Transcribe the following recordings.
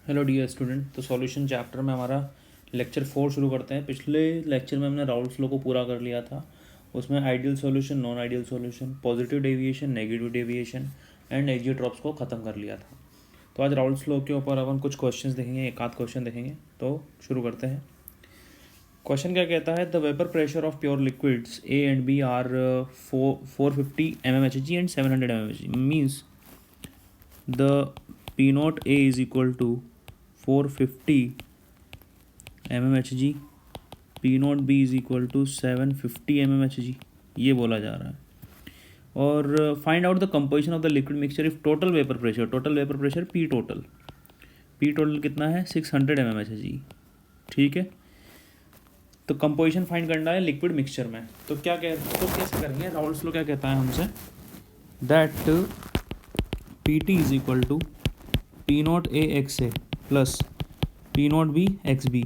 Hello dear student. तो solution chapter में हमारा लेक्चर 4 शुरू करते हैं। पिछले लेक्चर में हमने राउल्स लॉ को पूरा कर लिया था। उसमें ideal solution, non ideal solution, positive deviation, negative deviation and azeotropes को ख़त्म कर लिया था। तो आज राउल्स लॉ के ऊपर अपन कुछ क्वेश्चंस देखेंगे, एक आध क्वेश्चन देखेंगे। तो शुरू करते हैं। क्वेश्चन क्या कहता है? The vapour pressure of pure liquids A and B are 450 mmHg and 700 mmHg means the P naught A is equal to 450 mmHg, P naught B is equal to 750 mmHg, ये बोला जा रहा है। और find out the composition of the liquid mixture if total vapour pressure P total कितना है? 600 mmHg। ठीक है, तो कंपोजिशन फाइंड करना है लिक्विड मिक्सचर में। तो कैसे करेंगे? राउल्स लॉ क्या कहता है हमसे? That PT is equal to P naught A XA plus P naught B XB,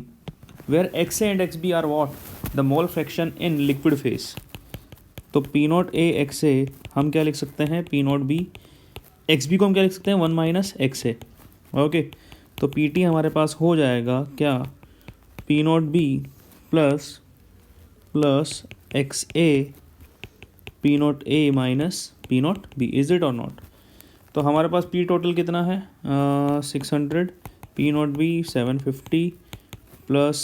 where XA and XB are what? The mole fraction in liquid phase. तो P naught A XA हम क्या लिख सकते हैं? P naught B XB को हम क्या लिख सकते हैं? 1 माइनस XA। ओके, तो PT हमारे पास हो जाएगा क्या? P naught B plus XA P naught A minus P naught B, is it और नॉट? तो हमारे पास P टोटल कितना है? 600, P not B 750 plus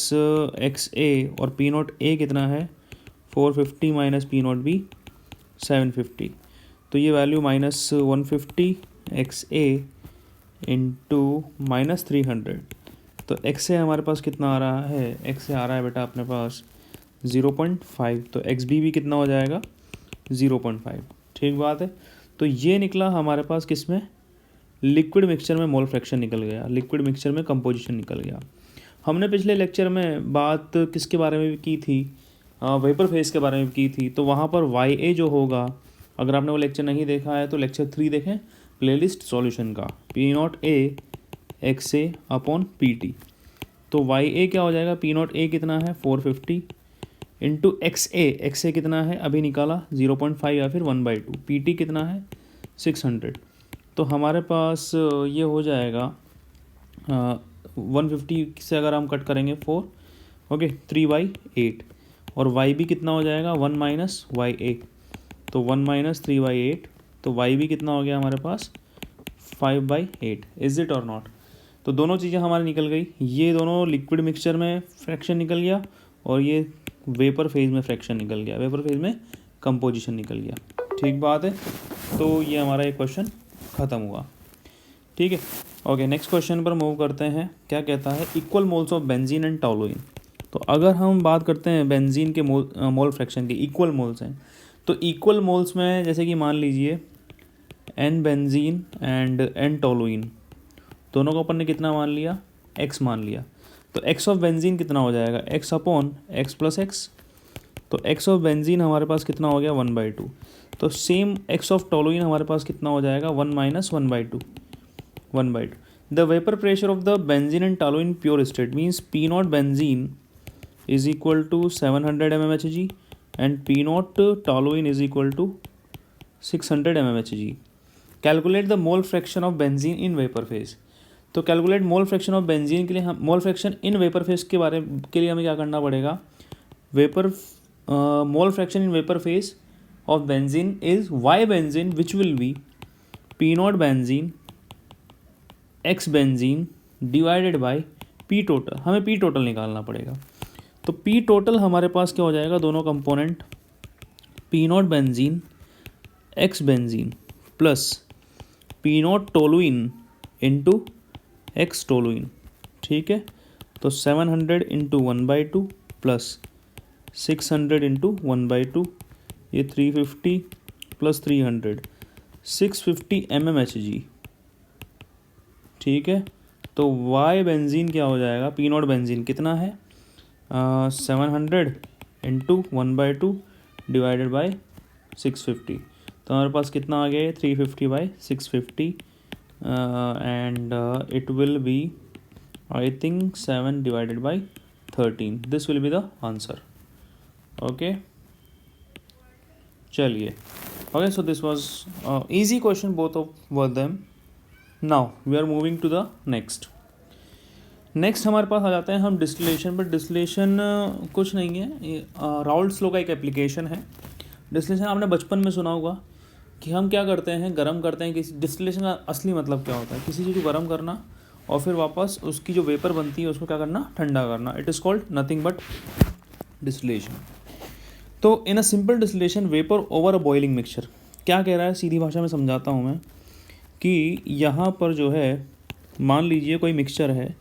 XA, और P नॉट A कितना है? 450 माइनस P नॉट B 750। तो ये वैल्यू -150 XA इंटू -300। तो XA हमारे पास कितना आ रहा है? XA आ रहा है बेटा अपने पास 0.5। तो XB भी कितना हो जाएगा? 0.5। ठीक बात है। तो ये निकला हमारे पास किस में? लिक्विड मिक्सचर में मोल फ्रैक्शन निकल गया, लिक्विड मिक्सचर में कंपोजिशन निकल गया। हमने पिछले लेक्चर में बात किसके बारे में भी की थी? वेपर फेज के बारे में की थी। तो वहाँ पर YA जो होगा, अगर आपने वो लेक्चर नहीं देखा है तो लेक्चर 3 देखें, प्लेलिस्ट सॉल्यूशन का, P not A XA upon PT। तो YA क्या हो जाएगा? P नॉट A कितना है? 450 इंटू XA कितना है? अभी निकाला 0.5 या फिर 1/2। PT कितना है? 600। तो हमारे पास ये हो जाएगा 150 से अगर हम कट करेंगे 4, ओके, 3/8। और YB कितना हो जाएगा? 1 माइनस YA, तो 1 माइनस 3/8। तो YB कितना हो गया हमारे पास? 5/8। इज इट और नॉट? तो दोनों चीज़ें हमारी निकल गई। ये दोनों लिक्विड मिक्सचर में फ्रैक्शन निकल गया और ये वेपर फेज में फ्रैक्शन निकल गया, वेपर फेज में कंपोजिशन निकल गया। ठीक बात है। तो ये हमारा एक क्वेश्चन ख़त्म हुआ। ठीक है, ओके, नेक्स्ट क्वेश्चन पर मूव करते हैं। क्या कहता है? Equal moles of benzene and toluene. तो अगर हम बात करते हैं बेंजीन के मोल फ्रैक्शन के, इक्वल मोल्स हैं, तो इक्वल मोल्स में जैसे कि मान लीजिए N benzene and N toluene, दोनों को अपन ने कितना मान लिया? X मान लिया। तो X ऑफ बेंजीन कितना हो जाएगा? X upon X plus X। तो X ऑफ बेंजीन हमारे पास कितना हो गया? 1/2। तो सेम X ऑफ टोलुइन हमारे पास कितना हो जाएगा? 1 minus 1/2। The vapour pressure of the benzene and toluene pure state means P nought benzene is equal to 700 mmHg and P nought toluene is equal to 600 mmHg। Calculate the mole fraction of benzene in vapour phase. तो calculate mole fraction of benzene के लिए हम mole fraction in vapour phase के लिए हमें क्या करना पड़ेगा? Mole fraction in vapour phase of benzene is Y benzene which will be P nought benzene X benzene divided by P total. हमें P टोटल निकालना पड़ेगा। तो P टोटल हमारे पास क्या हो जाएगा? दोनों component P nought benzene X benzene plus P nought toluene into X toluene. ठीक है, तो 700 इंटू 1/2 प्लस 600 इंटू 1/2, ये 350 प्लस 300 650 mmHg। ठीक है, तो Y बेंजीन क्या हो जाएगा? P नॉट बेंजीन कितना है? 700 इंटू 1/2 डिवाइडेड बाय 650। तो हमारे पास कितना आ गया? 350/650 and it will be, I think, 7 divided by 13. This will be the answer. Okay, चलिए। Okay, so this was easy question, both of them. Now we are moving to the next. Next हमारे पास आ जाते हैं हम distillation पर। Distillation कुछ नहीं है, ये राउल्ट्स लॉ का एक एप्लीकेशन है। डिस्टिलेशन आपने बचपन में सुना होगा कि हम क्या करते हैं, गर्म करते हैं किसी। डिस्टिलेशन का असली मतलब क्या होता है, किसी चीज़ को गर्म करना और फिर वापस उसकी जो वेपर बनती है उसको क्या करना, ठंडा करना। It is called nothing but distillation. तो in a simple distillation vapour over a boiling mixture, क्या कह रहा है, सीधी भाषा में समझाता हूँ मैं कि यहाँ पर जो है, मान लीजिए कोई मिक्सचर है,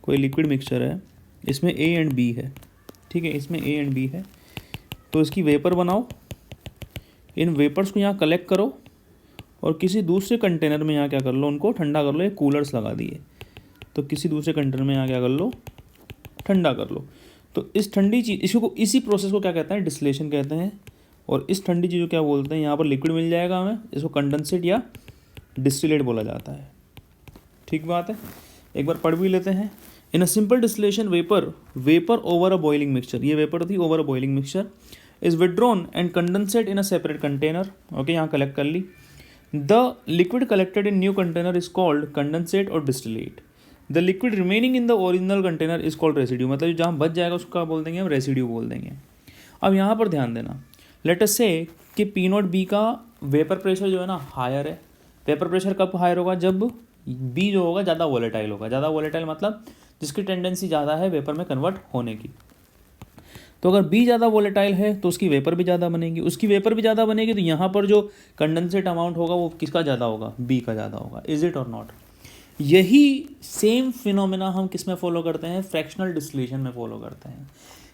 कोई लिक्विड मिक्सचर है, इसमें ए एंड बी है, ठीक है, इसमें ए एंड बी है। तो इसकी वेपर बनाओ, इन वेपर्स को यहाँ कलेक्ट करो और किसी दूसरे कंटेनर में यहाँ क्या कर लो, उनको ठंडा कर लो। ये कूलर्स लगा दिए, तो किसी दूसरे कंटेनर में यहाँ क्या कर लो, ठंडा कर लो। तो इस ठंडी चीज़, इसको, इसी प्रोसेस को क्या कहते हैं, डिस्टिलेशन कहते हैं। और इस ठंडी चीज़ को क्या बोलते हैं, यहाँ पर लिक्विड मिल जाएगा हमें, इसको कंडेंसेट या डिस्टिलेट बोला जाता है। ठीक बात है, एक बार पढ़ भी लेते हैं। In a simple distillation vapour over a boiling mixture, ये वेपर थी over a boiling mixture, is withdrawn and condensate in a separate container. Okay, यहाँ कलेक्ट कर ली। The liquid collected in new container is called condensate और distillate. The liquid remaining in the original container is called residue, मतलब जहाँ बच जाएगा उसका बोल देंगे हम रेसिड्यू बोल देंगे। अब यहाँ पर ध्यान देना, लेट अस से कि पी नॉट बी का वेपर प्रेशर जो है ना हायर है। वेपर प्रेशर कब हायर होगा, जब बी जो होगा ज़्यादा वोलेटाइल होगा। ज़्यादा वोलेटाइल मतलब जिसकी टेंडेंसी ज़्यादा है वेपर में कन्वर्ट होने की। तो अगर बी ज़्यादा वोलेटाइल है तो उसकी वेपर भी ज़्यादा बनेगी, उसकी वेपर भी ज़्यादा बनेगी, तो यहाँ पर जो कंडेंसेट अमाउंट होगा वो किसका ज़्यादा होगा, बी का ज़्यादा होगा। इज इट और नॉट? यही सेम फिनोमेना हम किस में फॉलो करते हैं, फ्रैक्शनल डिस्टिलेशन में फॉलो करते हैं।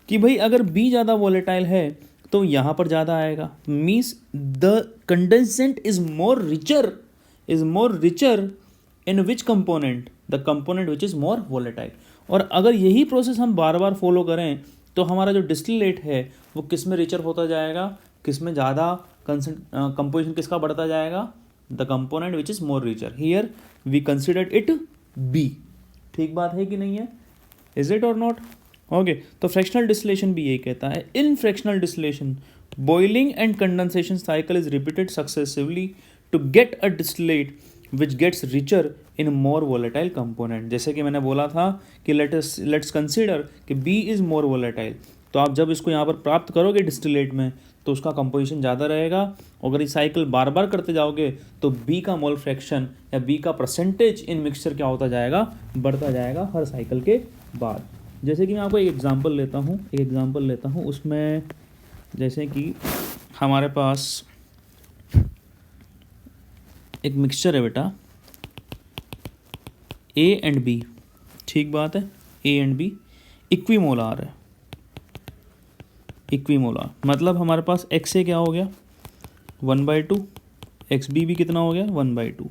कि भाई अगर बी ज़्यादा वोलेटाइल है तो यहाँ पर ज़्यादा आएगा, means the condensate is more richer in which component, the component which is more volatile. और अगर यही प्रोसेस हम बार बार फॉलो करें तो हमारा जो डिस्टिलेट है वो किस में रिचर होता जाएगा, किस में ज़्यादा कंपोजिशन किसका बढ़ता जाएगा, the component which is more richer. Here we considered it B. ठीक बात है कि नहीं है, इज इट और नॉट? ओके, तो फ्रैक्शनल डिस्टिलेशन भी यही कहता है। In fractional distillation boiling and condensation cycle is repeated successively to get a distillate which gets richer in more volatile component. जैसे कि मैंने बोला था कि लेट्स कंसिडर कि बी इज़ मोर वोलेटाइल, तो आप जब इसको यहाँ पर प्राप्त करोगे डिस्टिलेट में तो उसका कंपोजिशन ज़्यादा रहेगा। अगर ये साइकिल बार बार करते जाओगे तो बी का मोल फ्रैक्शन या बी का परसेंटेज इन मिक्सचर क्या होता जाएगा, बढ़ता जाएगा हर साइकिल के बाद। जैसे कि मैं आपको एक एग्जांपल लेता हूँ, उसमें जैसे कि हमारे पास एक मिक्सचर है बेटा, ए एंड बी, ठीक बात है, ए एंड बी इक्विमोलार है। इक्विमोलार मतलब हमारे पास एक्स ए क्या हो गया 1/2, एक्स बी भी कितना हो गया 1/2।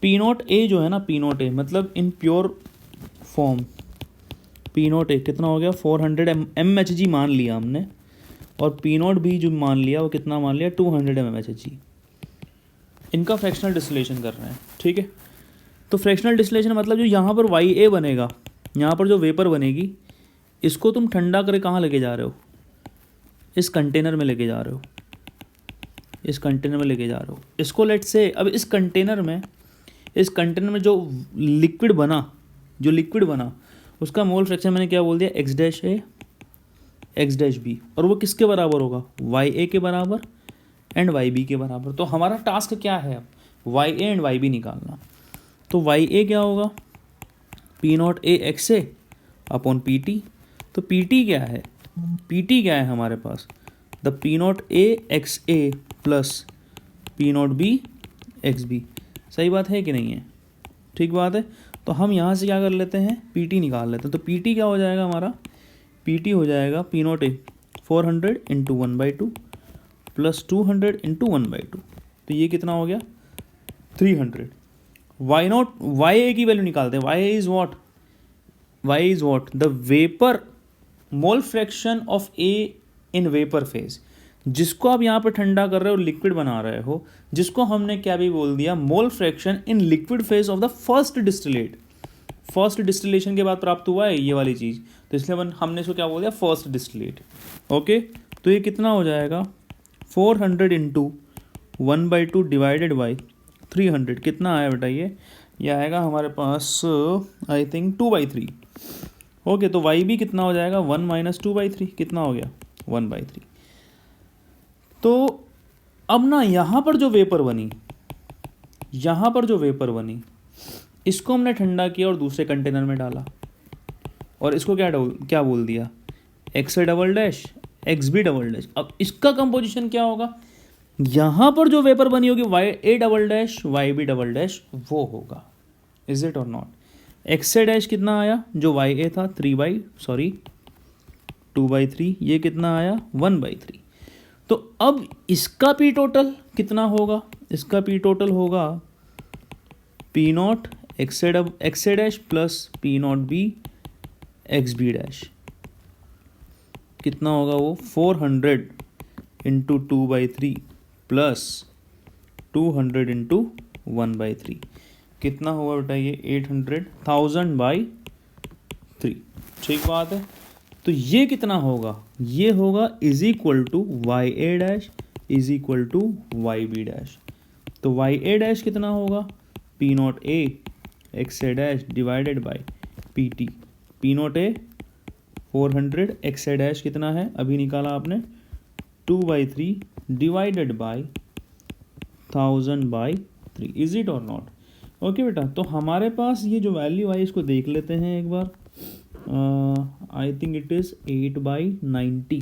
पी नॉट ए जो है ना, पी नॉट ए मतलब in pure form P not a कितना हो गया 400 mHg मान लिया हमने, और पी नॉट भी जो मान लिया वो कितना मान लिया 200 mHg। इनका फ्रैक्शनल डिस्टिलेशन कर रहे हैं, ठीक है। तो फ्रैक्शनल डिस्टिलेशन मतलब जो यहाँ पर वाई ए बनेगा, यहाँ पर जो वेपर बनेगी, इसको तुम ठंडा करके कहाँ लेके जा रहे हो, इस कंटेनर में लेके जा रहे हो, इस कंटेनर में लेके जा रहे हो इसको। लेट से अब इस कंटेनर में जो लिक्विड बना उसका मोल फ्रैक्शन मैंने क्या बोल दिया, एक्स डैश ए एक्स डैश बी, और वो किसके बराबर होगा, वाई ए के बराबर एंड वाई बी के बराबर। तो हमारा टास्क क्या है अब, Y A and Y B निकालना। तो वाई ए क्या होगा, P not A X A upon P T. तो पी टी क्या है, हमारे पास the P not A X A plus P not B X B. सही बात है कि नहीं है, ठीक बात है। तो हम यहाँ से क्या कर लेते हैं, पी टी निकाल लेते हैं। तो पी टी क्या हो जाएगा हमारा, पी टी हो जाएगा P not A 400 into 1/2 plus 200 into 1/2, तो ये कितना हो गया 300। वाई ए की वैल्यू निकालते हैं। Y is what the vapour mole fraction of A in vapour phase, जिसको आप यहाँ पर ठंडा कर रहे हो, लिक्विड बना रहे हो, जिसको हमने क्या भी बोल दिया, मोल fraction in liquid phase of the first distillate. First distillation के बाद प्राप्त हुआ है ये वाली चीज़, तो इसलिए हमने इसको क्या बोल दिया, फर्स्ट डिस्टिलेट। ओके, तो ये कितना हो जाएगा 400 इंटू 1/2 डिवाइडेड बाई 300, कितना आया बेटा ये ये आएगा हमारे पास आई थिंक 2/3। ओके, तो वाई भी कितना हो जाएगा 1 माइनस 2/3, कितना हो गया 1/3। तो अब ना यहाँ पर जो वेपर बनी, यहाँ पर जो वेपर बनी, इसको हमने ठंडा किया और दूसरे कंटेनर में डाला और इसको क्या बोल दिया, X A double dash X B double dash. अब इसका कंपोजिशन क्या होगा, यहाँ पर जो वेपर बनी होगी Y A double dash Y B double dash वो होगा। इज इट और नॉट? एक्स ए डैश कितना आया, जो वाई ए था 2/3, ये कितना आया 1/3। तो अब इसका पी टोटल कितना होगा, इसका पी टोटल होगा P naught X A dash plus P not B X B dash. कितना होगा वो 400 इंटू 2/3 प्लस 200 इंटू 1/3। कितना होगा बेटा ये 800,000/3। ठीक बात है। तो ये कितना होगा, ये होगा is equal to Y A dash is equal to Y B dash. तो वाई ए डैश कितना होगा P not A X A dash divided by P T. P not A 400, X A dash कितना है अभी निकाला आपने 2/3 divided by 1000/3। Is it और not? Okay बेटा, तो हमारे पास ये जो वैल्यू आई इसको देख लेते हैं एक बार। I think it is 8/90।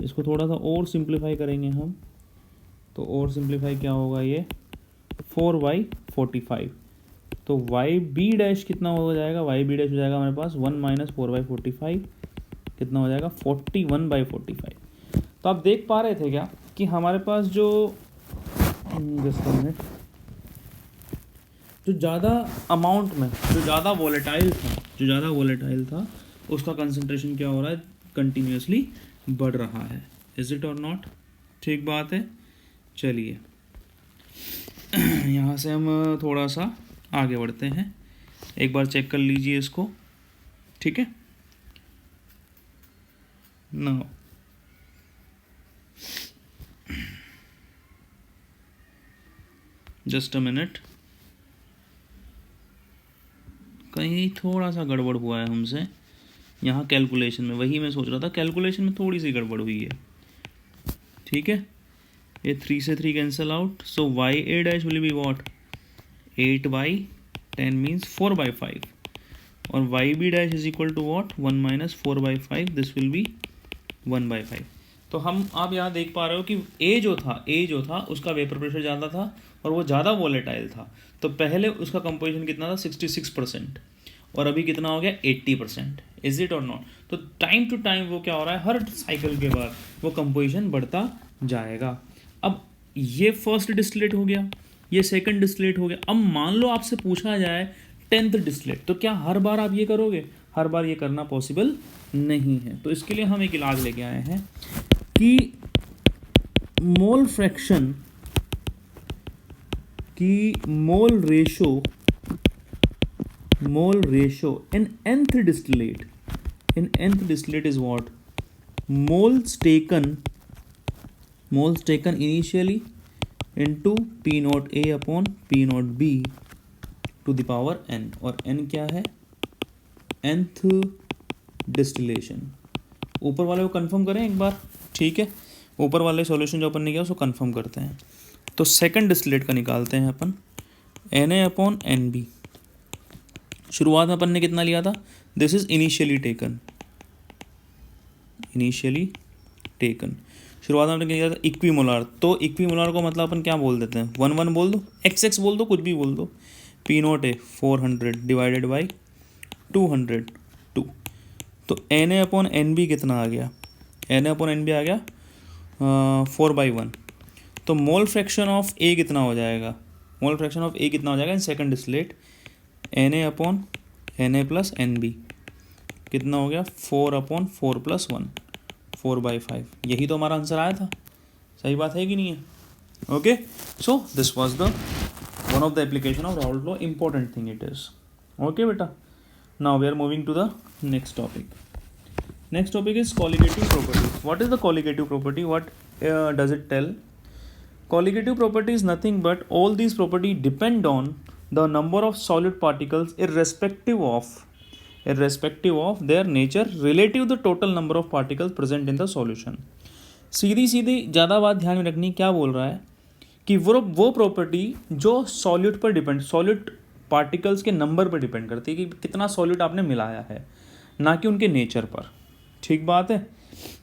इसको थोड़ा सा और सिंप्लीफाई करेंगे हम, तो और सिंप्लीफाई क्या होगा ये 4/45। तो वाई बी डैश कितना हो जाएगा, वाई बी डैश हो जाएगा हमारे पास 1 माइनस 4/45, कितना हो जाएगा 41/45। तो आप देख पा रहे थे क्या कि हमारे पास जो जस्ट अ मिनट, जो ज़्यादा अमाउंट में जो ज़्यादा वोलेटाइल था उसका कंसंट्रेशन क्या हो रहा है, कंटिन्यूसली बढ़ रहा है। इज इट और नॉट? ठीक बात है। चलिए यहाँ से हम थोड़ा सा आगे बढ़ते हैं, एक बार चेक कर लीजिए इसको। ठीक है, नाउ जस्ट अ मिनट, कहीं थोड़ा सा गड़बड़ हुआ है हमसे यहाँ कैलकुलेशन में, वही मैं सोच रहा था, कैलकुलेशन में थोड़ी सी गड़बड़ हुई है। ठीक है, ये 3 से 3 cancel out, so Y A dash will be what 8/10 means 4/5 और Y B dash is equal to what 1 minus 4/5, this will be 1/5। तो आप यहाँ देख पा रहे हो कि ए जो था उसका वेपर प्रेशर ज़्यादा था और वो ज़्यादा वोलेटाइल था। तो पहले उसका कंपोजिशन कितना था 66% और अभी कितना हो गया 80%। इज इट और नॉट? तो टाइम टू टाइम वो क्या हो रहा है, हर साइकिल के बाद वो कंपोजिशन बढ़ता जाएगा। अब ये फर्स्ट डिस्टिलेट हो गया, ये सेकंड डिस्टिलेट हो गया। अब मान लो आपसे पूछा जाए 10th डिस्टिलेट, तो क्या हर बार आप ये करोगे? हर बार ये करना पॉसिबल नहीं है। तो इसके लिए हम एक इलाज लेके आए हैं कि मोल फ्रैक्शन की mole ratio in nth distillate is what? moles taken initially into P naught A upon P naught B to the power n, और n क्या है nth distillation। ऊपर वाले को कंफर्म करें एक बार। ठीक है, ऊपर वाले सॉल्यूशन जो अपन ने किया उसको कंफर्म करते हैं। तो सेकंड डिस्टिलेट का निकालते हैं अपन, Na अपॉन Nb। शुरुआत में अपन ने कितना लिया था, दिस इज इनिशियली टेकन। शुरुआत में अपन ने लिया था इक्विमोलार। तो इक्विमोलार को मतलब अपन क्या बोल देते हैं 1 बोल दो, XX बोल दो, कुछ भी बोल दो। P नॉट है 400 डिवाइडेड बाई 202। तो Na अपॉन Nb कितना आ गया, Na अपॉन Nb आ गया 4/1। तो मोल फ्रैक्शन ऑफ ए कितना हो जाएगा, in second distillate Na upon Na plus Nb कितना हो गया 4/4 + 1, 4/5। यही तो हमारा आंसर आया था। सही बात है कि नहीं है? Okay, so this was the one of the application of Raoult law, important thing it is. Okay बेटा, now we are moving to the next topic. Next topic is colligative properties. What is the colligative property? What does it tell? Colligative property is nothing but all these properties depend on the number of solid particles irrespective of their nature relative the total number of particles present in the solution. सीधी सीधी ज़्यादा बात ध्यान में रखनी, क्या बोल रहा है कि वो प्रॉपर्टी जो सॉल्यूट पर डिपेंड, सॉल्यूट पार्टिकल्स के नंबर पर डिपेंड करती है कि कितना सॉल्यूट आपने मिलाया है, ना कि उनके नेचर पर। ठीक बात है।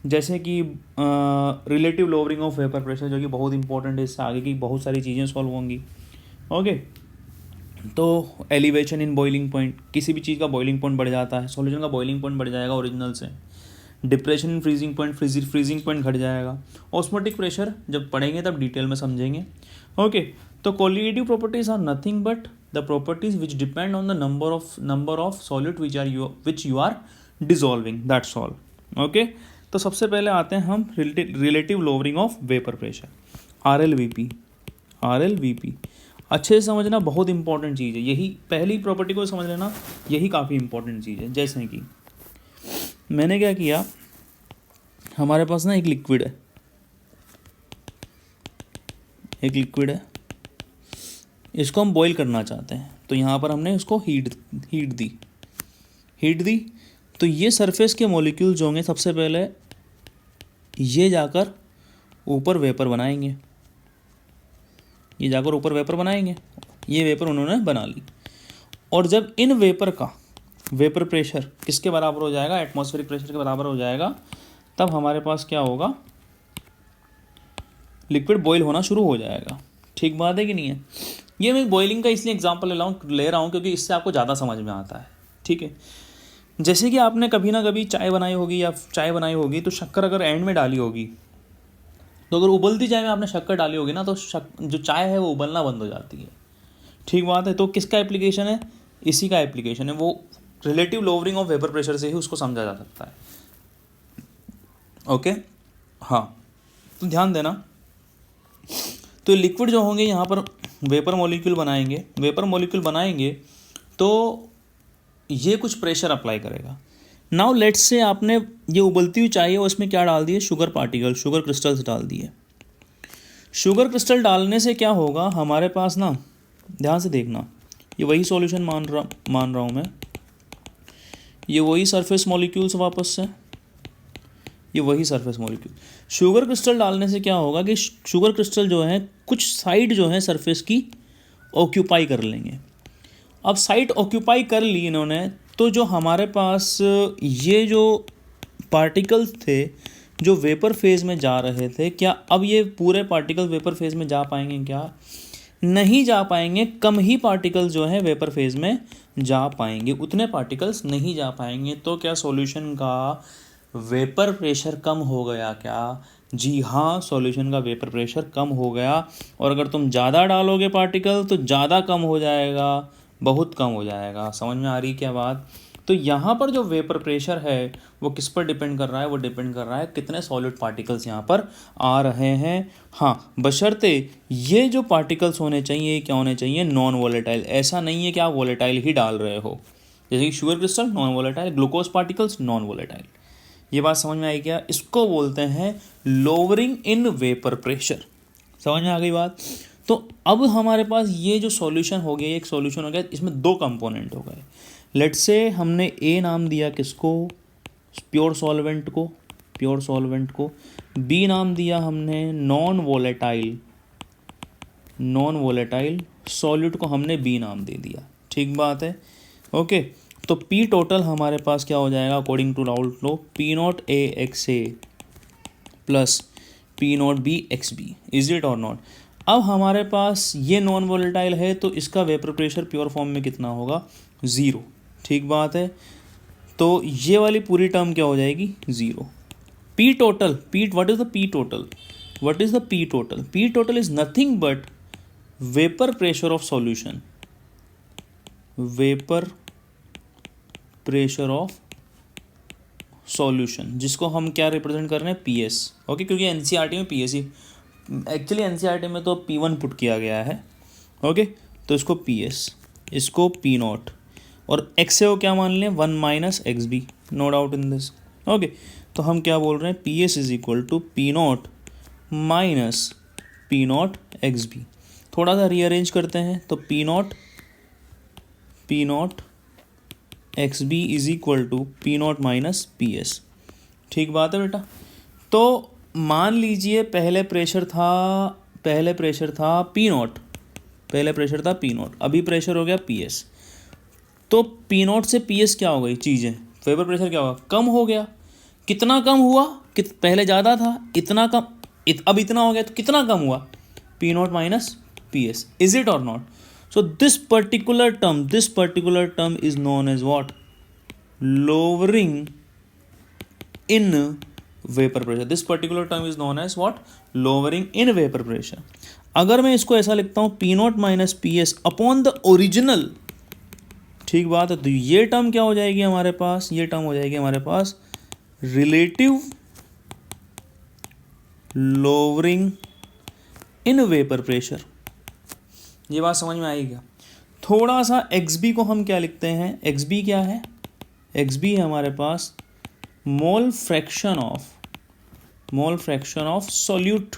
जैसे कि relative lowering of vapour pressure, जो कि बहुत इंपॉर्टेंट है, इससे आगे की बहुत सारी चीज़ें सॉल्व होंगी। ओके, तो एलिवेशन इन बॉइलिंग पॉइंट, किसी भी चीज़ का बॉइलिंग पॉइंट बढ़ जाता है, सॉल्यूशन का बॉइलिंग पॉइंट बढ़ जाएगा ओरिजिनल से। Depression in freezing point, freezing point घट जाएगा। ऑस्मोटिक प्रेशर जब पढ़ेंगे तब डिटेल में समझेंगे। ओके, तो colligative properties are nothing but the properties which depend on the number of solute which you are dissolving, that's all. Okay, तो सबसे पहले आते हैं हम relative lowering of vapour pressure, RLVP। अच्छे से समझना, बहुत इंपॉर्टेंट चीज़ है, यही पहली प्रॉपर्टी को समझ लेना, यही काफ़ी इंपॉर्टेंट चीज़ है। जैसे कि मैंने क्या किया, हमारे पास ना एक लिक्विड है, इसको हम बॉईल करना चाहते हैं, तो यहाँ पर हमने इसको हीट दी। तो ये सरफेस के मॉलिक्यूल्स होंगे, सबसे पहले ये जाकर ऊपर वेपर बनाएंगे, ये वेपर उन्होंने बना ली। और जब इन वेपर का वेपर प्रेशर किसके बराबर हो जाएगा, एटमॉस्फेरिक प्रेशर के बराबर हो जाएगा, तब हमारे पास क्या होगा, लिक्विड बॉईल होना शुरू हो जाएगा। ठीक बात है कि नहीं है। ये मैं बॉइलिंग का इसलिए एग्जांपल ले रहा हूँ क्योंकि इससे आपको ज़्यादा समझ में आता है। ठीक है, जैसे कि आपने कभी ना कभी चाय बनाई होगी तो शक्कर अगर एंड में डाली होगी, तो अगर उबलती चाय में आपने शक्कर डाली होगी ना, तो जो चाय है वो उबलना बंद हो जाती है। ठीक बात है। तो किसका एप्लीकेशन है, इसी का एप्लीकेशन है, वो relative lowering of vapour pressure से ही उसको समझा जा सकता है। ओके, हाँ, तो ध्यान देना। तो लिक्विड जो होंगे यहाँ पर वेपर मॉलिक्यूल बनाएंगे तो ये कुछ प्रेशर अप्लाई करेगा। नाउ लेट्स से आपने ये उबलती हुई चाय है, उसमें क्या डाल दिए, शुगर क्रिस्टल्स डाल दिए। शुगर क्रिस्टल डालने से क्या होगा हमारे पास ना, ध्यान से देखना, ये वही सॉल्यूशन मान रहा हूँ मैं, ये वही सरफेस मॉलिक्यूल्स, वापस से ये वही सरफेस मॉलिक्यूल। शुगर क्रिस्टल डालने से क्या होगा कि शुगर क्रिस्टल जो है कुछ साइड जो है सरफेस की ऑक्यूपाई कर लेंगे। अब साइड ऑक्यूपाई कर ली इन्होंने, तो जो हमारे पास ये जो पार्टिकल्स थे जो वेपर फेज़ में जा रहे थे, क्या अब ये पूरे पार्टिकल वेपर फेज़ में जा पाएंगे, क्या नहीं जा पाएंगे। कम ही पार्टिकल्स जो है वेपर फेज़ में जा पाएंगे, उतने पार्टिकल्स नहीं जा पाएंगे। तो क्या सॉल्यूशन का वेपर प्रेशर कम हो गया क्या? जी हाँ, सॉल्यूशन का वेपर प्रेशर कम हो गया। और अगर तुम ज़्यादा डालोगे पार्टिकल तो ज़्यादा कम हो जाएगा, बहुत कम हो जाएगा। समझ में आ रही क्या बात? तो यहाँ पर जो वेपर प्रेशर है वो किस पर डिपेंड कर रहा है, वो डिपेंड कर रहा है कितने सॉलिड पार्टिकल्स यहाँ पर आ रहे हैं। हाँ, बशर्ते ये जो पार्टिकल्स होने चाहिए, क्या होने चाहिए, नॉन वॉलेटाइल। ऐसा नहीं है कि आप वॉलेटाइल ही डाल रहे हो, जैसे कि sugar crystal non volatile, glucose particles non volatile. ये बात समझ में आई क्या? इसको बोलते हैं लोअरिंग इन वेपर प्रेशर। समझ में आ गई बात? तो अब हमारे पास ये जो सॉल्यूशन हो गया, एक सॉल्यूशन हो गया, इसमें दो कंपोनेंट हो गए। लेट्स से हमने ए नाम दिया किसको, प्योर सॉल्वेंट को, बी नाम दिया हमने नॉन वोलेटाइल सॉल्यूट को हमने बी नाम दे दिया। ठीक बात है, ओके। तो पी टोटल हमारे पास क्या हो जाएगा according to Raoult law, P not A X A plus P not B X B. Is it और नॉट? अब हमारे पास ये नॉन वोलेटाइल है तो इसका वेपर प्रेशर प्योर फॉर्म में कितना होगा, 0। ठीक बात है। तो ये वाली पूरी टर्म क्या हो जाएगी, 0। P total, what is the P total? P total is nothing but vapour pressure of solution, जिसको हम क्या रिप्रेजेंट कर रहे हैं, PS। ओके, क्योंकि एनसीईआरटी में PS ही, एक्चुअली एनसीईआरटी में तो P1 पुट किया गया है। ओके, तो इसको PS, इसको P नॉट, और एक्स को क्या मान लें, 1 minus X B, no doubt in this. Okay, तो हम क्या बोल रहे हैं, PS is equal to P naught minus P naught X B. थोड़ा सा रीअरेंज करते हैं, तो P naught P naught X B is equal to P naught minus P S. ठीक बात है बेटा। तो मान लीजिए पहले प्रेशर था पी नॉट, अभी प्रेशर हो गया पी एस। तो पी नॉट से पी एस क्या हो गई चीज़ें, वेपर प्रेशर क्या होगा, कम हो गया। कितना कम हुआ, पहले ज़्यादा था, इतना कम, अब इतना हो गया, तो कितना कम हुआ, P naught minus P S. Is it और not? So this particular term is known as what, lowering in vapor pressure. This particular term is known as what, lowering in vapor pressure. अगर मैं इसको ऐसा लिखता हूँ P naught minus P S upon the original, ठीक बात है, तो ये टर्म क्या हो जाएगी हमारे पास, ये टर्म हो जाएगी हमारे पास relative lowering in vapour pressure. ये बात समझ में आई क्या? थोड़ा सा एक्स बी को हम क्या लिखते हैं, एक्स बी क्या है, एक्स बी है हमारे पास mole fraction of solute.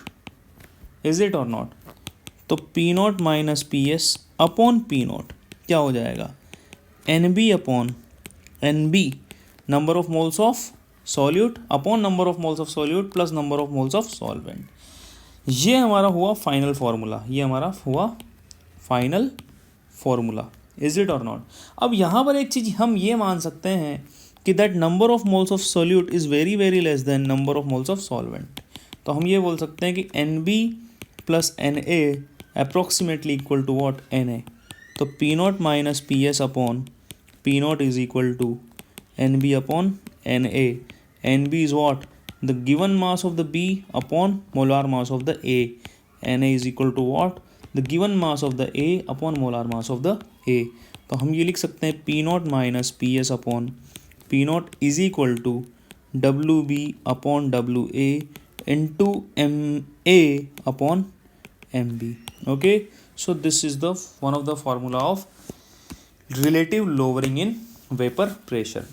Is it और नॉट? तो P naught minus P S upon P naught क्या हो जाएगा, N B upon N B, number of moles of solute upon number of moles of solute plus number of moles of solvent. ये हमारा हुआ final formula. Is it और not? अब यहाँ पर एक चीज़ हम ये मान सकते हैं कि that number of moles of solute is very very less than number of moles of solvent. तो हम ये बोल सकते हैं कि N B plus N A approximately equal to what, N A. तो P naught minus P S upon P naught is equal to N B upon N A. N B is what, the given mass of the B upon molar mass of the A. N A is equal to what, the given mass of the A upon molar mass of the A. तो हम ये लिख सकते हैं P naught minus P S upon P naught is equal to W B upon W A into M A upon M B. Okay, so this is the one of the formula of relative lowering in vapour pressure.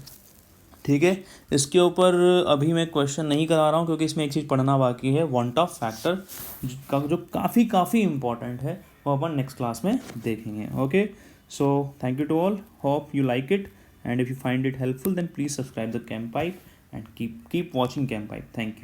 ठीक है, इसके ऊपर अभी मैं question नहीं करा रहा हूँ क्योंकि इसमें एक चीज़ पढ़ना बाकी है, वांट ऑफ फैक्टर का, जो काफ़ी इंपॉर्टेंट है, वो अपन नेक्स्ट क्लास में देखेंगे। Okay, so thank you to all, hope you like it, and if you find it helpful then please subscribe the Chem Pipe and keep watching Chem Pipe. Thank you.